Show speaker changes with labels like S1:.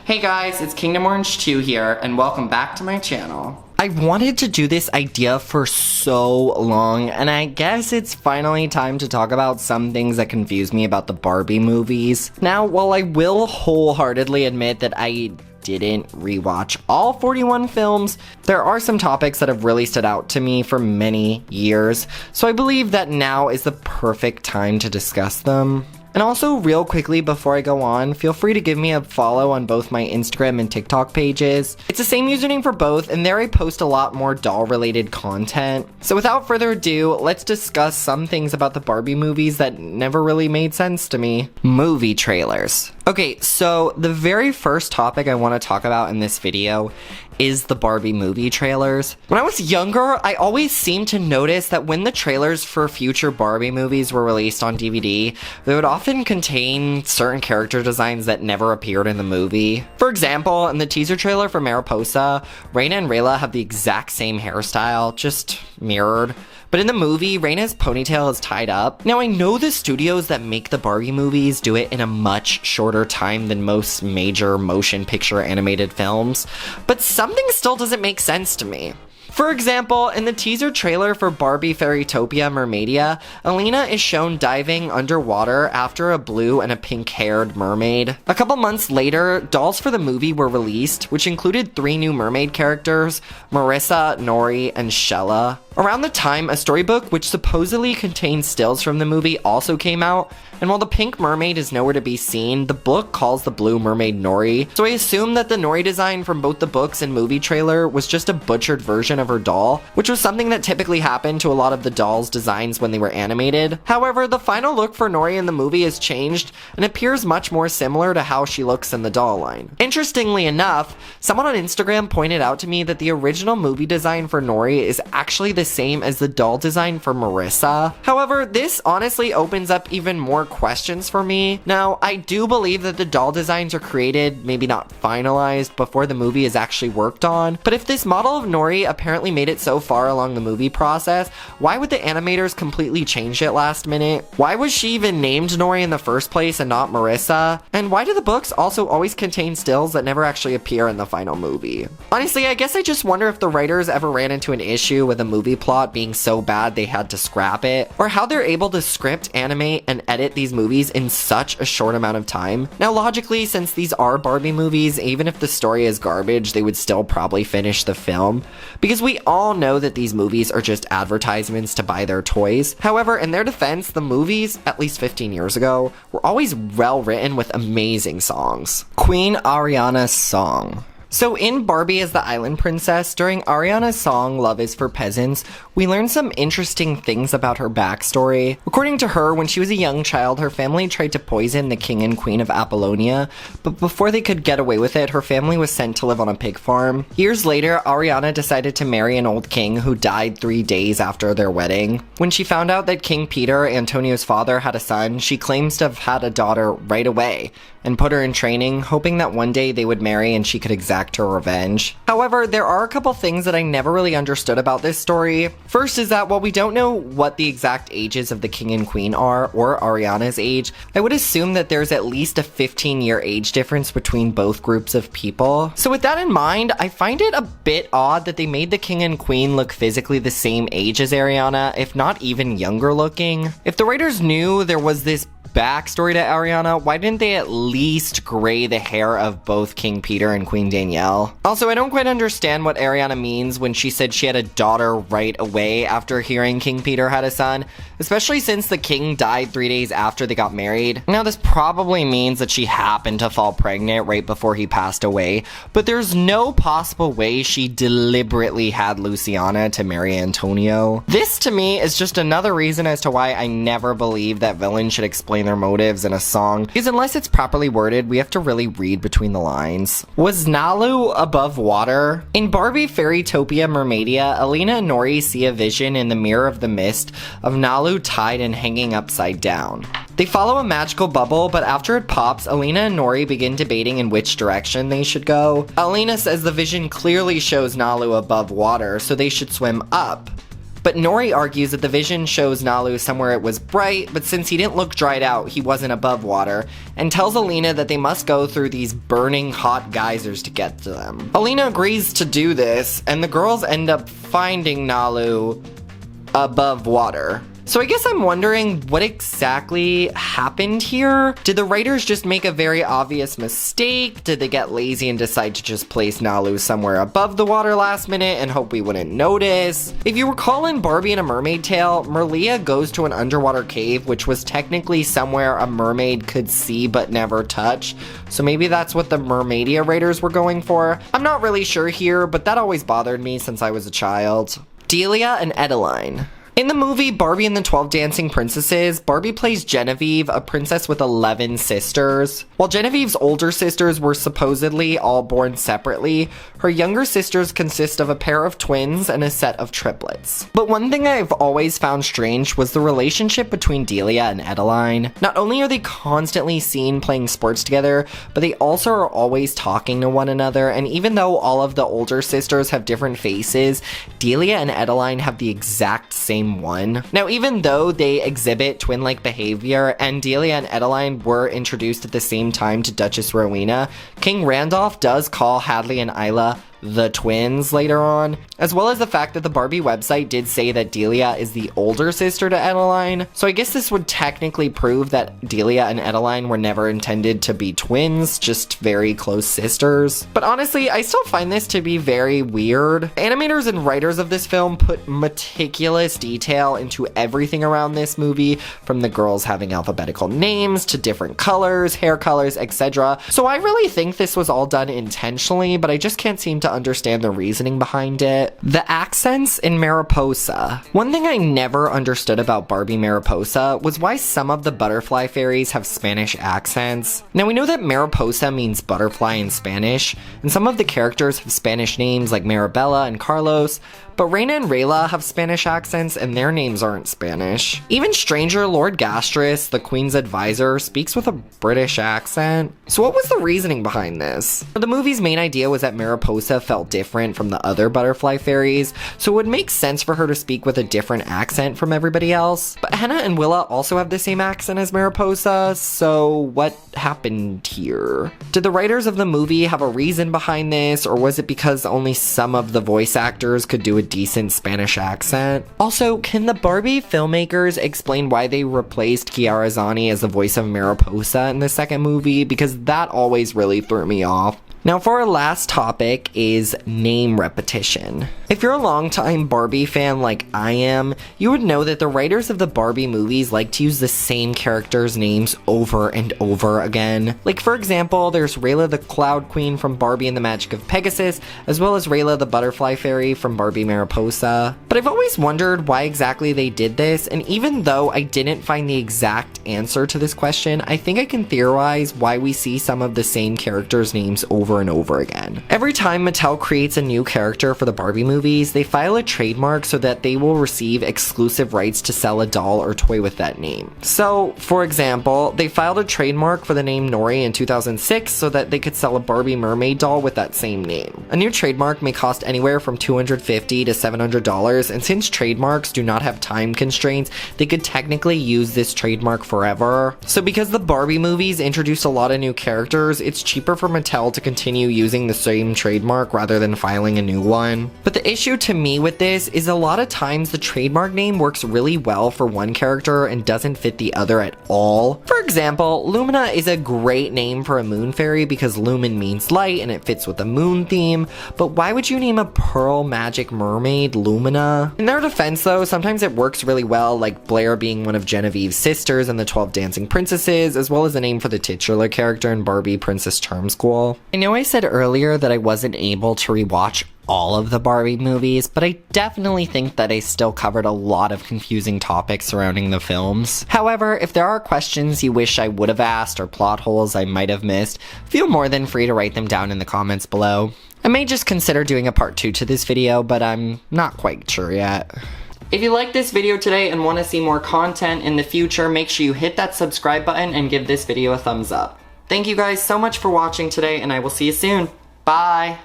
S1: Hey guys, it's Kingdom Orange 2 here, and welcome back to my channel.
S2: I've wanted to do this idea for so long, and I guess it's finally time to talk about some things that confuse me about the Barbie movies. Now, while I will wholeheartedly admit that I didn't rewatch all 41 films, there are some topics that have really stood out to me for many years, so I believe that now is the perfect time to discuss them. And also, real quickly before I go on, feel free to give me a follow on both my Instagram and TikTok pages. It's the same username for both, and there I post a lot more doll-related content. So without further ado, let's discuss some things about the Barbie movies that never really made sense to me. Movie trailers. Okay, so the very first topic I want to talk about in this video is the Barbie movie trailers. When I was younger, I always seemed to notice that when the trailers for future Barbie movies were released on DVD, they would often contain certain character designs that never appeared in the movie. For example, in the teaser trailer for Mariposa, Raina and Rayla have the exact same hairstyle, just mirrored. But in the movie, Raina's ponytail is tied up. Now, I know the studios that make the Barbie movies do it in a much shorter time than most major motion picture animated films, but something still doesn't make sense to me. For example, in the teaser trailer for Barbie Fairytopia Mermaidia, Alina is shown diving underwater after a blue and a pink-haired mermaid. A couple months later, dolls for the movie were released, which included 3 new mermaid characters, Marissa, Nori, and Shella. Around the time, a storybook which supposedly contains stills from the movie also came out, and while the pink mermaid is nowhere to be seen, the book calls the blue mermaid Nori, so I assume that the Nori design from both the books and movie trailer was just a butchered version of her doll, which was something that typically happened to a lot of the dolls' designs when they were animated. However, the final look for Nori in the movie has changed and appears much more similar to how she looks in the doll line. Interestingly enough, someone on Instagram pointed out to me that the original movie design for Nori is actually the same as the doll design for Marissa. However, this honestly opens up even more questions for me. Now, I do believe that the doll designs are created, maybe not finalized, before the movie is actually worked on, but if this model of Nori apparently made it so far along the movie process, why would the animators completely change it last minute? Why was she even named Nori in the first place and not Marissa? And why do the books also always contain stills that never actually appear in the final movie? Honestly, I guess I just wonder if the writers ever ran into an issue with a movie plot being so bad they had to scrap it, or how they're able to script, animate, and edit these movies in such a short amount of time. Now, logically, since these are Barbie movies, even if the story is garbage, they would still probably finish the film, because we all know that these movies are just advertisements to buy their toys. However, in their defense, the movies, at least 15 years ago, were always well written with amazing songs. Queen Ariana's song. So in Barbie as the Island Princess, during Ariana's song Love is for Peasants, we learn some interesting things about her backstory. According to her, when she was a young child, her family tried to poison the king and queen of Apollonia, but before they could get away with it, her family was sent to live on a pig farm. Years later, Ariana decided to marry an old king who died 3 days after their wedding. When she found out that King Peter, Antonio's father, had a son, she claims to have had a daughter right away, and put her in training, hoping that one day they would marry and she could exact her revenge. However, there are a couple things that I never really understood about this story. First is that while we don't know what the exact ages of the king and queen are, or Ariana's age, I would assume that there's at least a 15-year age difference between both groups of people. So with that in mind, I find it a bit odd that they made the king and queen look physically the same age as Ariana, if not even younger looking. If the writers knew there was this backstory to Ariana, why didn't they at least gray the hair of both King Peter and Queen Danielle? Also, I don't quite understand what Ariana means when she said she had a daughter right away after hearing King Peter had a son, especially since the king died 3 days after they got married. Now, this probably means that she happened to fall pregnant right before he passed away, but there's no possible way she deliberately had Luciana to marry Antonio. This, to me, is just another reason as to why I never believe that villains should explain their motives in a song, because unless it's properly worded, we have to really read between the lines. Was Nalu above water? In Barbie Fairytopia Mermaidia, Alina and Nori see a vision in the mirror of the mist of Nalu tied and hanging upside down. They follow a magical bubble, but after it pops, Alina and Nori begin debating in which direction they should go. Alina says the vision clearly shows Nalu above water, so they should swim up. But Nori argues that the vision shows Nalu somewhere it was bright, but since he didn't look dried out, he wasn't above water, and tells Alina that they must go through these burning hot geysers to get to them. Alina agrees to do this, and the girls end up finding Nalu above water. So I guess I'm wondering what exactly happened here? Did the writers just make a very obvious mistake? Did they get lazy and decide to just place Nalu somewhere above the water last minute and hope we wouldn't notice? If you recall in Barbie and a Mermaid Tale, Merlia goes to an underwater cave, which was technically somewhere a mermaid could see but never touch. So maybe that's what the Mermaidia writers were going for. I'm not really sure here, but that always bothered me since I was a child. Delia and Edeline. In the movie Barbie and the 12 Dancing Princesses, Barbie plays Genevieve, a princess with 11 sisters. While Genevieve's older sisters were supposedly all born separately, her younger sisters consist of a pair of twins and a set of triplets. But one thing I've always found strange was the relationship between Delia and Edeline. Not only are they constantly seen playing sports together, but they also are always talking to one another, and even though all of the older sisters have different faces, Delia and Edeline have the exact same one. Now, even though they exhibit twin-like behavior, and Delia and Edeline were introduced at the same time to Duchess Rowena, King Randolph does call Hadley and Isla the twins later on, as well as the fact that the Barbie website did say that Delia is the older sister to Edeline. So I guess this would technically prove that Delia and Edeline were never intended to be twins, just very close sisters. But honestly, I still find this to be very weird. Animators and writers of this film put meticulous detail into everything around this movie, from the girls having alphabetical names to different colors, hair colors, etc. So I really think this was all done intentionally, but I just can't seem to understand the reasoning behind it. The accents in Mariposa. One thing I never understood about Barbie Mariposa was why some of the butterfly fairies have Spanish accents. Now we know that Mariposa means butterfly in Spanish, and some of the characters have Spanish names like Maribella and Carlos, but Reina and Rayla have Spanish accents and their names aren't Spanish. Even stranger, Lord Gastris, the Queen's advisor, speaks with a British accent. So what was the reasoning behind this? The movie's main idea was that Mariposa felt different from the other butterfly fairies, so it would make sense for her to speak with a different accent from everybody else. But Henna and Willa also have the same accent as Mariposa, so what happened here? Did the writers of the movie have a reason behind this, or was it because only some of the voice actors could do a decent Spanish accent? Also, can the Barbie filmmakers explain why they replaced Chiara Zani as the voice of Mariposa in the second movie? Because that always really threw me off. Now for our last topic is name repetition. If you're a longtime Barbie fan like I am, you would know that the writers of the Barbie movies like to use the same characters' names over and over again. Like for example, there's Rayla the Cloud Queen from Barbie and the Magic of Pegasus, as well as Rayla the Butterfly Fairy from Barbie Mariposa. But I've always wondered why exactly they did this, and even though I didn't find the exact answer to this question, I think I can theorize why we see some of the same characters' names over and over again. Every time Mattel creates a new character for the Barbie movies, they file a trademark so that they will receive exclusive rights to sell a doll or toy with that name. So, for example, they filed a trademark for the name Nori in 2006 so that they could sell a Barbie mermaid doll with that same name. A new trademark may cost anywhere from $250 to $700, and since trademarks do not have time constraints, they could technically use this trademark forever. So because the Barbie movies introduced a lot of new characters, it's cheaper for Mattel to continue using the same trademark rather than filing a new one. But the issue to me with this is a lot of times the trademark name works really well for one character and doesn't fit the other at all. For example, Lumina is a great name for a moon fairy because lumen means light and it fits with the moon theme, but why would you name a pearl magic mermaid Lumina? In their defense though, sometimes it works really well, like Blair being one of Genevieve's sisters in the 12 Dancing Princesses, as well as the name for the titular character in Barbie Princess Charm School. I know I said earlier that I wasn't able to rewatch all of the Barbie movies, but I definitely think that I still covered a lot of confusing topics surrounding the films. However, if there are questions you wish I would have asked or plot holes I might have missed, feel more than free to write them down in the comments below. I may just consider doing a part 2 to this video, but I'm not quite sure yet. If you liked this video today and want to see more content in the future, make sure you hit that subscribe button and give this video a thumbs up. Thank you guys so much for watching today, and I will see you soon. Bye!